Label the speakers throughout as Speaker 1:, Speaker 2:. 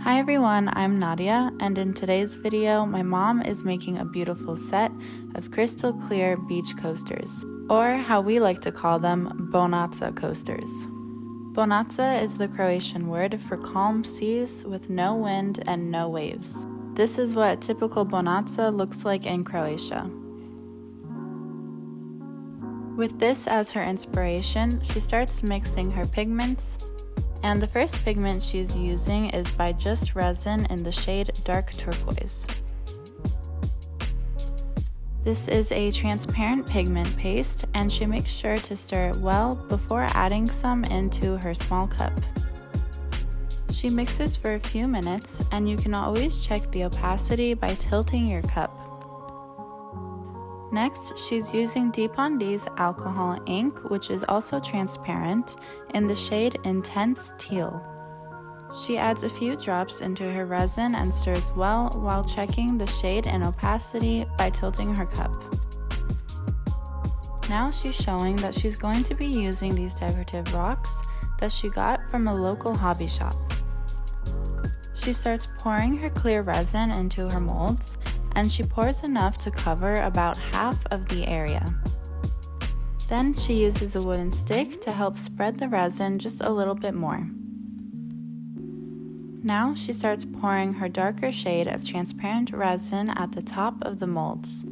Speaker 1: Hi everyone, I'm Nadia, and in today's video, my mom is making a beautiful set of crystal clear beach coasters, or how we like to call them, bonaca coasters. Bonaca is the Croatian word for calm seas with no wind and no waves. This is what a typical bonaca looks like in Croatia. With this as her inspiration, she starts mixing her pigments, and the first pigment she's using is by Just Resin in the shade Dark Turquoise. This is a transparent pigment paste, and she makes sure to stir it well before adding some into her small cup. She mixes for a few minutes, and you can always check the opacity by tilting your cup. Next, she's using Demolding's alcohol ink, which is also transparent, in the shade Intense Teal. She adds a few drops into her resin and stirs well while checking the shade and opacity by tilting her cup. Now she's showing that she's going to be using these decorative rocks that she got from a local hobby shop. She starts pouring her clear resin into her molds, and she pours enough to cover about half of the area. Then she uses a wooden stick to help spread the resin just a little bit more. Now she starts pouring her darker shade of transparent resin at the top of the molds.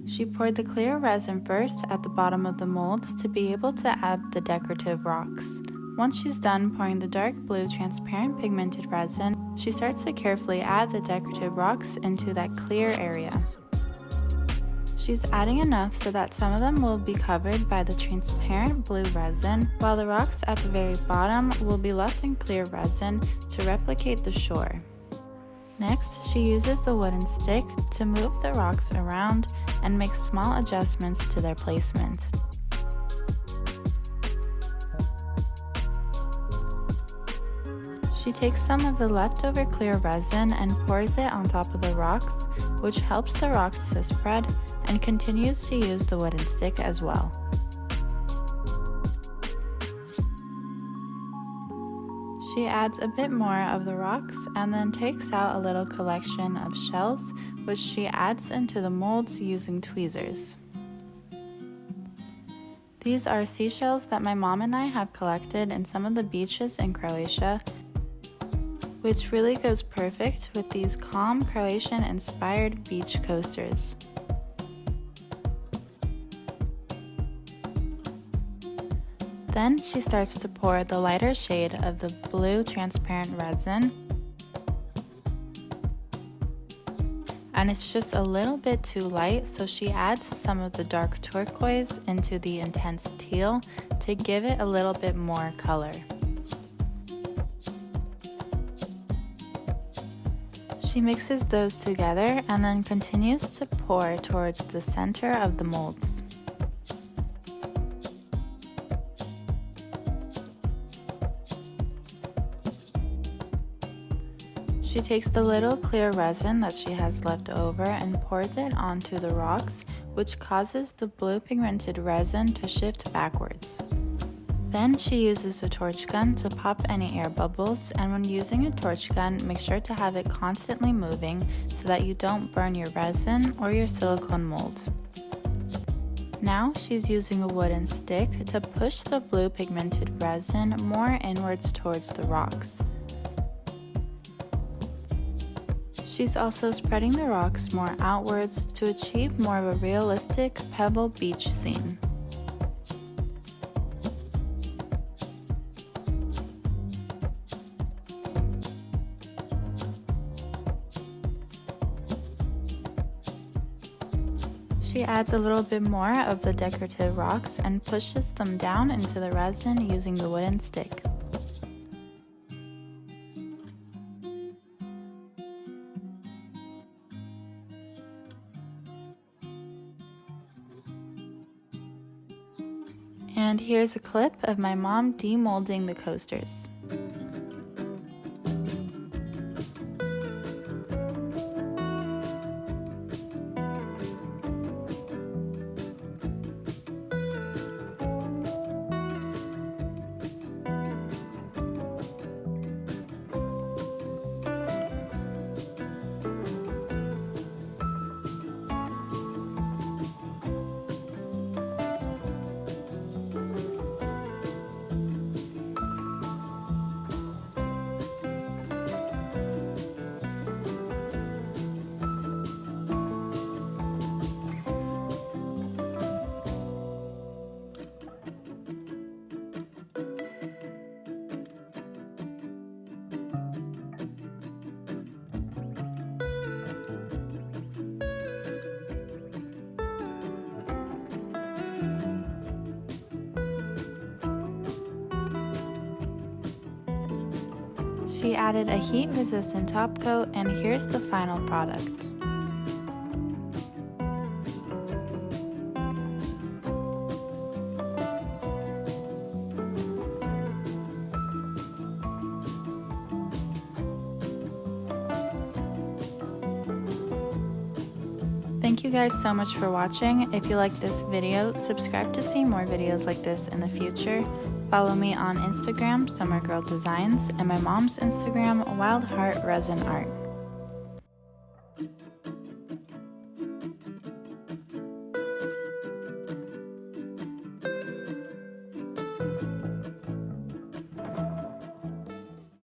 Speaker 1: She poured the clear resin first at the bottom of the molds to be able to add the decorative rocks. Once she's done pouring the dark blue transparent pigmented resin, she starts to carefully add the decorative rocks into that clear area. She's adding enough so that some of them will be covered by the transparent blue resin, while the rocks at the very bottom will be left in clear resin to replicate the shore. Next, she uses the wooden stick to move the rocks around and make small adjustments to their placement. She takes some of the leftover clear resin and pours it on top of the rocks, which helps the rocks to spread, and continues to use the wooden stick as well. She adds a bit more of the rocks and then takes out a little collection of shells, which she adds into the molds using tweezers. These are seashells that my mom and I have collected in some of the beaches in Croatia, which really goes perfect with these calm Croatian-inspired beach coasters. Then she starts to pour the lighter shade of the blue transparent resin, and it's just a little bit too light, so she adds some of the dark turquoise into the intense teal to give it a little bit more color. She mixes those together and then continues to pour towards the center of the molds. She takes the little clear resin that she has left over and pours it onto the rocks, which causes the blue pigmented resin to shift backwards. Then she uses a torch gun to pop any air bubbles, and when using a torch gun, make sure to have it constantly moving so that you don't burn your resin or your silicone mold. Now she's using a wooden stick to push the blue pigmented resin more inwards towards the rocks. She's also spreading the rocks more outwards to achieve more of a realistic pebble beach scene. She adds a little bit more of the decorative rocks and pushes them down into the resin using the wooden stick. And here's a clip of my mom demolding the coasters. She added a heat-resistant top coat, and here's the final product. Thank you guys so much for watching. If you like this video, subscribe to see more videos like this in the future. Follow me on Instagram, Summer Girl Designs, and my mom's Instagram, Wild Heart Resin Art.